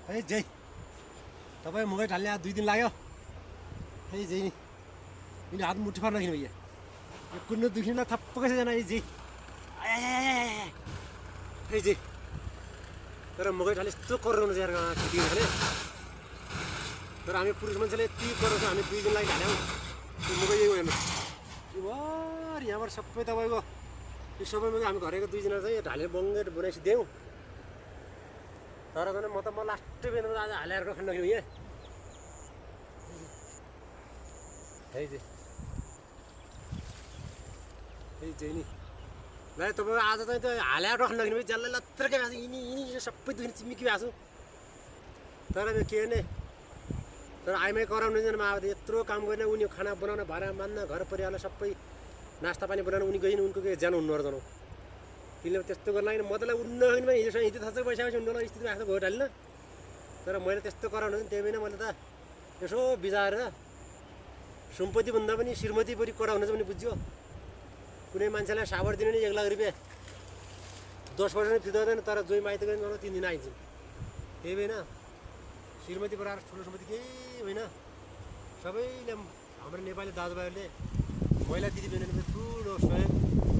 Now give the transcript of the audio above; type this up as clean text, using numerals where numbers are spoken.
है जय तपाईँ मुगै ढाल्ने आज 2 दिन लाग्यो है जय नि यिनी हात मुठी पार्न किन भइया यो कुन्नु दुखिनलाई थप्पकै छैन है जय है जय तर मुगै ढाले यस्तो कराउनु चाहिँ यार खेती गर्ने तर हामी पुरुष मान्छेले यति कराउँछ हामी 2 दिन लागि ढाल्यौँ यो मुगै यही हेर्नु भर यहाँबाट सबै तपाईँको यो सबैमा हामी घरेको 2 जना चाहिँ ढालेर बङ्गेर बनाइसिदेऊ तर पनि म त लास्टै बेलामा आज हालेर खण्ड किन यहाँ है जय नि ल तपाईँ आज चाहिँ त हालेर खण्ड किन जसलाई लत्रकै भएको छ यिनी यिनी सबै दुखी चिम्मिकी भएको छु तर अब के गर्ने तर आइमै कराउने छैन अब यत्रो काम गर्ने उनी खाना बनाउन भाडा मान्न घर परिवारलाई सबै नास्ता पानी बनाउनु उनी गइन उनको के ज्यान हुनु नर्जनु तिमीले त्यस्तो गर्न लाग्यो म तँलाई उड्न होइन हिजोसँग हिजो थाहा छ पैसापछि उड्न स्थिति भएको छ भोट हालिन तर मैले त्यस्तो कराउनु त्यही भएन मैले त यसो बिचाएर सम्पत्ति भन्दा पनि श्रीमती बढी कराउनु चाहिँ पनि बुझ्यो कुनै मान्छेलाई साबर दिनु नि 1 लाख रुपियाँ 10% फिर्ता हुँदैन तर जोइ माइत गयो भने 3 दिन आइन्छ त्यही भएन श्रीमती बराबर ठुलो सम्पत्ति केही होइन सबैले हाम्रो नेपाली दाजुभाइहरूले महिला दिदीबहिनीले ठुलो सहयोग